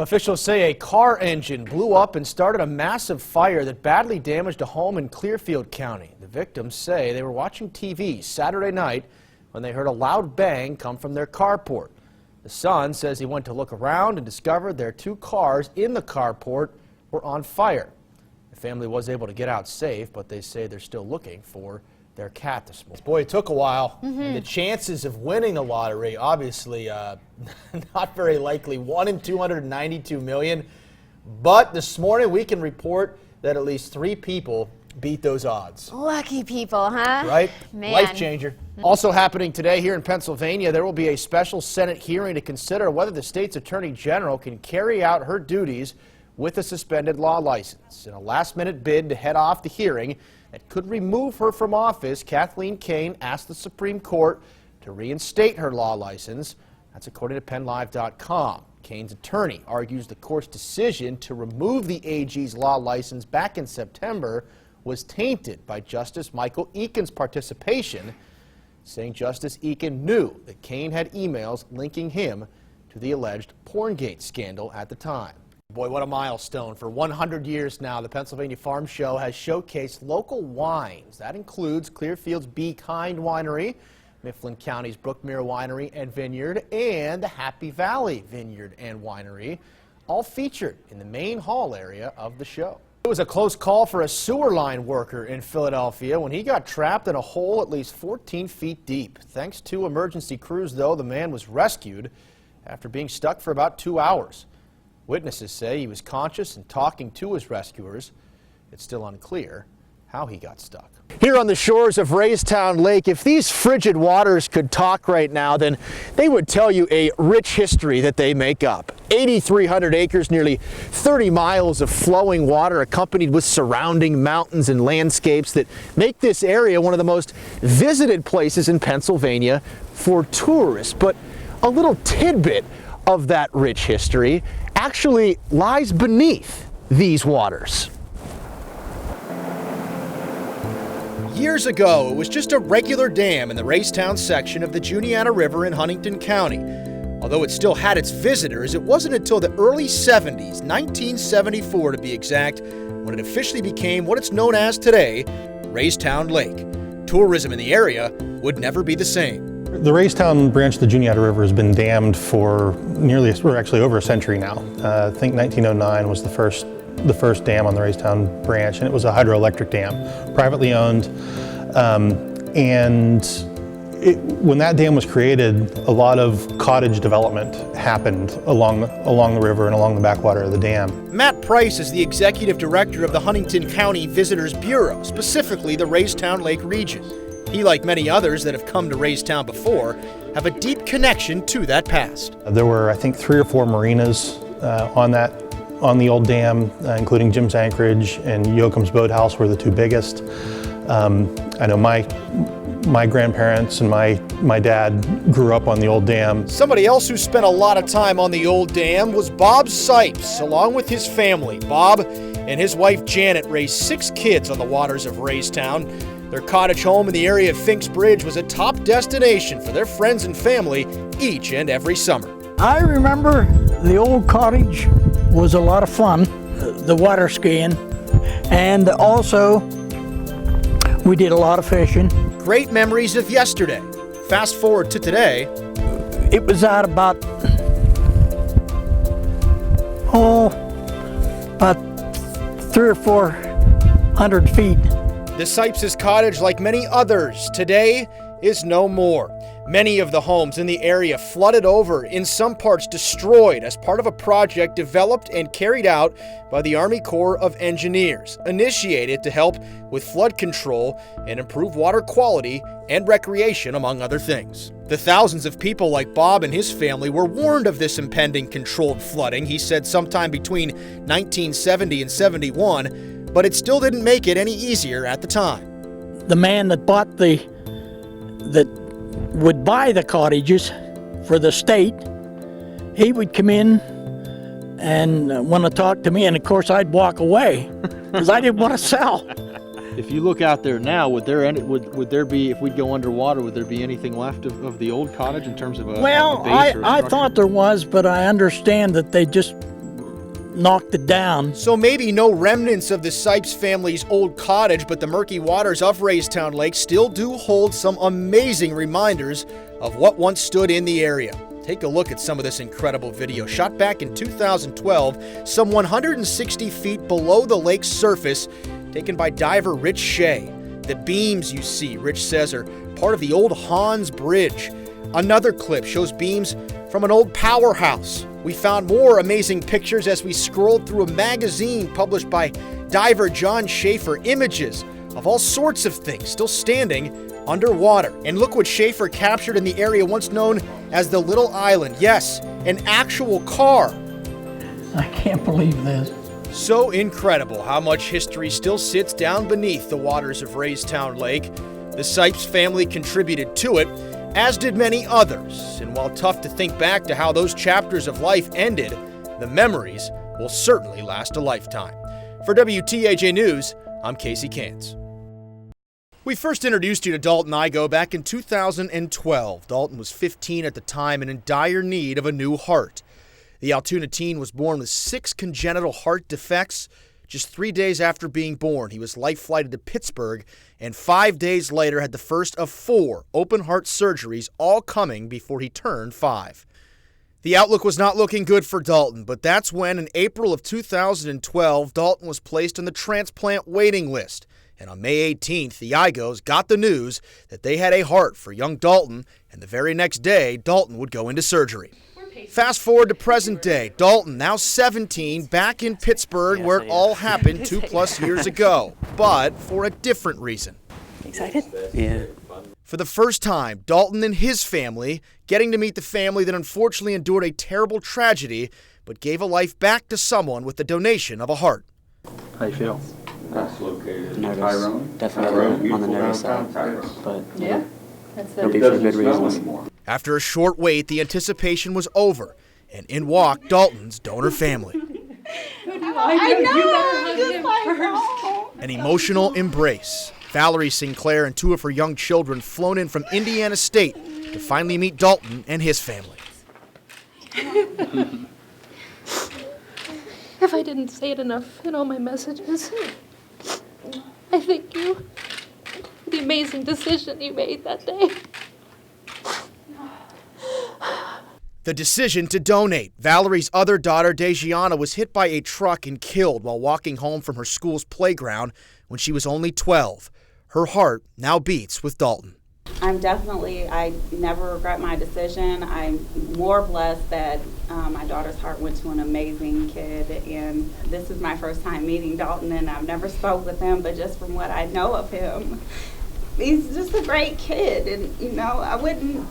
Officials say a car engine blew up and started a massive fire that badly damaged a home in Clearfield County. The victims say they were watching TV Saturday night when they heard a loud bang come from their carport. The son says he went to look around and discovered their two cars in the carport were on fire. The family was able to get out safe, but they say they're still looking for their cat this morning. Boy, it took a while. And the chances of winning the lottery, obviously not very likely. 1 in 292 million. But this morning we can report that at least 3 people beat those odds. Lucky people, huh? Right? Man. Life changer. Also happening today here in Pennsylvania, there will be a special Senate hearing to consider whether the state's Attorney General can carry out her duties with a suspended law license. In a last-minute bid to head off the hearing that could remove her from office, Kathleen Kane asked the Supreme Court to reinstate her law license. That's according to PennLive.com. Kane's attorney argues the court's decision to remove the AG's law license back in September was tainted by Justice Michael Eakin's participation, saying Justice Eakin knew that Kane had emails linking him to the alleged Porngate scandal at the time. Boy, what a milestone. For 100 years now, the Pennsylvania Farm Show has showcased local wines. That includes Clearfield's Be Kind Winery, Mifflin County's Brookmere Winery and Vineyard, and the Happy Valley Vineyard and Winery, all featured in the main hall area of the show. It was a close call for a sewer line worker in Philadelphia when he got trapped in a hole at least 14 feet deep. Thanks to emergency crews, though, the man was rescued after being stuck for about 2 hours. Witnesses say he was conscious and talking to his rescuers. It's still unclear how he got stuck. Here on the shores of Raystown Lake, if these frigid waters could talk right now, then they would tell you a rich history that they make up. 8,300 acres, nearly 30 miles of flowing water accompanied with surrounding mountains and landscapes that make this area one of the most visited places in Pennsylvania for tourists. But a little tidbit of that rich history actually lies beneath these waters. Years ago, it was just a regular dam in the Raystown section of the Juniata River in Huntington County. Although it still had its visitors, it wasn't until the early 70s, 1974 to be exact, when it officially became what it's known as today, Raystown Lake. Tourism in the area would never be the same. The Raystown branch of the Juniata River has been dammed for actually over a century now. I think 1909 was the first dam on the Raystown branch, and it was a hydroelectric dam, privately owned. When that dam was created, a lot of cottage development happened along the river and along the backwater of the dam. Matt Price is the executive director of the Huntington County Visitors Bureau, specifically the Raystown Lake region. He, like many others that have come to Raystown before, have a deep connection to that past. There were, I think, 3 or 4 marinas on the old dam, including Jim's Anchorage and Yoakum's Boathouse were the 2 biggest. I know my grandparents and my dad grew up on the old dam. Somebody else who spent a lot of time on the old dam was Bob Sipes, along with his family. Bob and his wife Janet raised 6 kids on the waters of Raystown. Their cottage home in the area of Fink's Bridge was a top destination for their friends and family each and every summer. I remember the old cottage was a lot of fun, the water skiing, and also we did a lot of fishing. Great memories of yesterday. Fast forward to today. It was at about 300 or 400 feet. The Sipes' cottage, like many others, today is no more. Many of the homes in the area flooded over, in some parts destroyed as part of a project developed and carried out by the Army Corps of Engineers, initiated to help with flood control and improve water quality and recreation, among other things. The thousands of people like Bob and his family were warned of this impending controlled flooding, he said, sometime between 1970 and 71, but it still didn't make it any easier at the time. The man that would buy the cottages for the state, he would come in and want to talk to me, and of course I'd walk away because I didn't want to sell. If you look out there now, would there be, if we'd go underwater, would there be anything left of the old cottage in terms of a Well, base or a I structure? thought there was, but I understand that they just knocked it down. So maybe no remnants of the Sipes family's old cottage, but the murky waters of Raystown Lake still do hold some amazing reminders of what once stood in the area. Take a look at some of this incredible video shot back in 2012, some 160 feet below the lake's surface, taken by diver Rich Shea. The beams you see, Rich says, are part of the old Hans Bridge. Another clip shows beams from an old powerhouse. We found more amazing pictures as we scrolled through a magazine published by diver John Schaefer, images of all sorts of things still standing underwater. And look what Schaefer captured in the area once known as the Little Island. Yes, an actual car. I can't believe this. So incredible how much history still sits down beneath the waters of Raystown Lake. The Sipes family contributed to it, as did many others. And while tough to think back to how those chapters of life ended, the memories will certainly last a lifetime. For WTAJ News, I'm Casey Cantz. We first introduced you to Dalton Igoe back in 2012. Dalton was 15 at the time and in dire need of a new heart. The Altoona teen was born with 6 congenital heart defects. Just 3 days after being born, he was life-flighted to Pittsburgh, and 5 days later had the first of 4 open-heart surgeries, all coming before he turned 5. The outlook was not looking good for Dalton, but that's when, in April of 2012, Dalton was placed on the transplant waiting list. And on May 18th, the Igoes got the news that they had a heart for young Dalton, and the very next day, Dalton would go into surgery. Fast forward to present day, Dalton, now 17, back in Pittsburgh where it all happened 2+ years ago, but for a different reason. Excited? Yeah. For the first time, Dalton and his family getting to meet the family that unfortunately endured a terrible tragedy, but gave a life back to someone with the donation of a heart. How you feel? That's located. Nervous. Definitely on the nervous side. But Yeah, that's it'll it. be for good reasons. After a short wait, the anticipation was over, and in walked Dalton's donor family. An emotional embrace. Valerie Sinclair and 2 of her young children flown in from Indiana State to finally meet Dalton and his family. If I didn't say it enough in all my messages, I thank you for the amazing decision you made that day. The decision to donate. Valerie's other daughter, Dejiana, was hit by a truck and killed while walking home from her school's playground when she was only 12. Her heart now beats with Dalton. I never regret my decision. I'm more blessed that my daughter's heart went to an amazing kid, and this is my first time meeting Dalton, and I've never spoke with him, but just from what I know of him, he's just a great kid, and I wouldn't,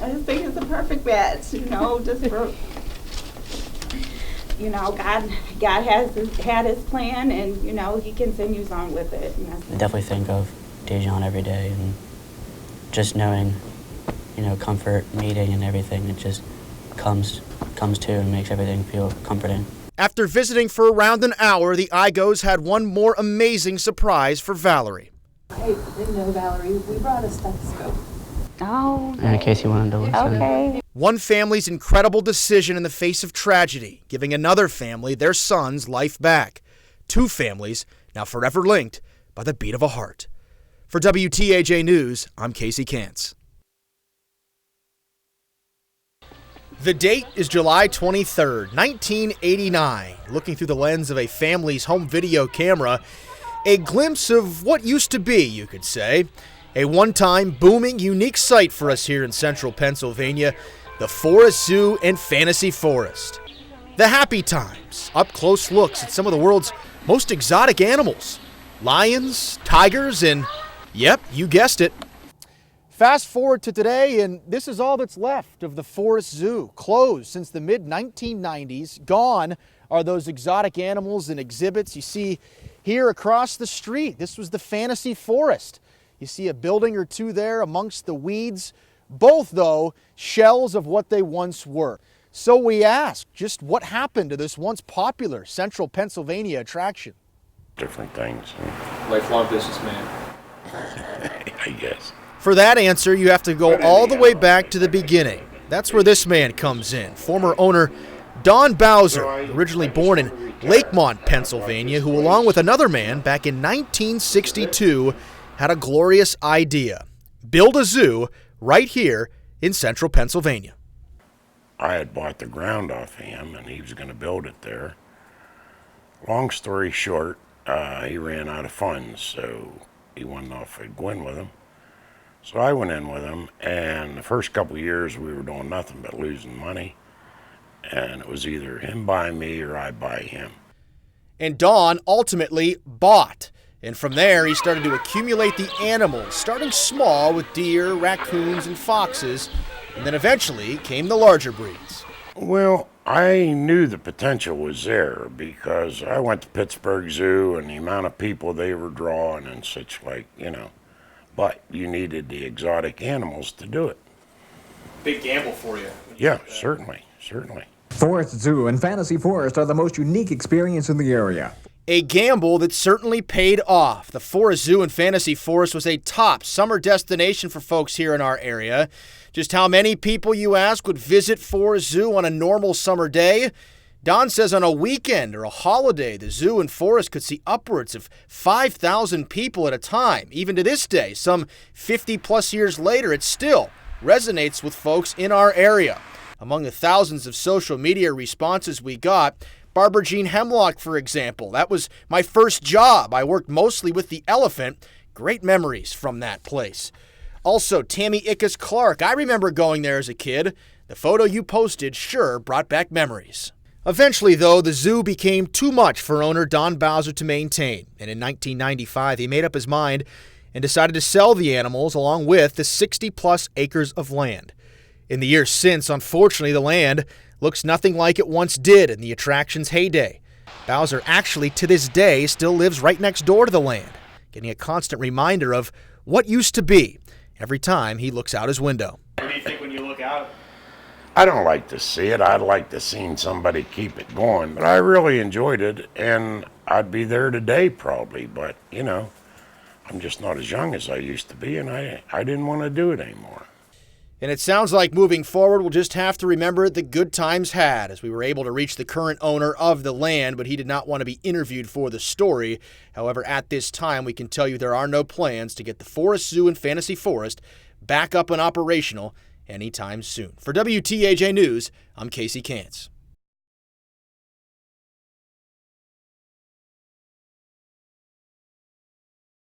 I just think it's a perfect match, just for, God had his plan, and, he continues on with it. I definitely think of Dejan every day, and just knowing, comfort, meeting, and everything, it just comes to and makes everything feel comforting. After visiting for around an hour, the Igoes had one more amazing surprise for Valerie. Hey, didn't know, Valerie. We brought a stethoscope. Oh, In case you wanted to listen. okay. One family's incredible decision in the face of tragedy, giving another family their son's life back. 2 families now forever linked by the beat of a heart. For WTAJ News, I'm Casey Cantz. The date is July 23rd, 1989. Looking through the lens of a family's home video camera, a glimpse of what used to be, you could say. A one-time, booming, unique site for us here in central Pennsylvania, the Forest Zoo and Fantasy Forest. The happy times, up-close looks at some of the world's most exotic animals. Lions, tigers, and, yep, you guessed it. Fast forward to today, and this is all that's left of the Forest Zoo. Closed since the mid-1990s. Gone are those exotic animals and exhibits you see here across the street. This was the Fantasy Forest. You see a building or 2 there amongst the weeds. Both, though, shells of what they once were. So we ask, just what happened to this once popular central Pennsylvania attraction? Different things. Lifelong businessman. I guess. For that answer, you have to go all the way back to the beginning. That's where this man comes in, former owner Don Bowser, originally born in Lakemont, Pennsylvania, who along with another man back in 1962 had a glorious idea: build a zoo right here in central Pennsylvania. I had bought the ground off of him, and he was going to build it there. Long story short, he ran out of funds, so he wanted to know if I'd go in with him. So I went in with him, and the first couple of years we were doing nothing but losing money, and it was either him buy me or I buy him. And Don ultimately bought. And from there, he started to accumulate the animals, starting small with deer, raccoons, and foxes, and then eventually came the larger breeds. Well, I knew the potential was there because I went to Pittsburgh Zoo and the amount of people they were drawing and such like, but you needed the exotic animals to do it. Big gamble for you. Yeah, certainly. Forest Zoo and Fantasy Forest are the most unique experience in the area. A gamble that certainly paid off. The Forest Zoo and Fantasy Forest was a top summer destination for folks here in our area. Just how many people, you ask, would visit Forest Zoo on a normal summer day? Don says on a weekend or a holiday, the zoo and forest could see upwards of 5,000 people at a time. Even to this day, some 50 plus years later, it still resonates with folks in our area. Among the thousands of social media responses we got, Barbara Jean Hemlock, for example. That was my first job. I worked mostly with the elephant. Great memories from that place. Also, Tammy Ickes Clark. I remember going there as a kid. The photo you posted sure brought back memories. Eventually, though, the zoo became too much for owner Don Bowser to maintain. And in 1995, he made up his mind and decided to sell the animals along with the 60-plus acres of land. In the years since, unfortunately, the land looks nothing like it once did in the attraction's heyday. Bowser actually, to this day, still lives right next door to the land, getting a constant reminder of what used to be every time he looks out his window. What do you think when you look out? I don't like to see it. I'd like to see somebody keep it going, but I really enjoyed it, and I'd be there today probably, but, I'm just not as young as I used to be, and I didn't want to do it anymore. And it sounds like moving forward, we'll just have to remember the good times had, as we were able to reach the current owner of the land, but he did not want to be interviewed for the story. However, at this time, we can tell you there are no plans to get the Forest Zoo and Fantasy Forest back up and operational anytime soon. For WTAJ News, I'm Casey Kantz.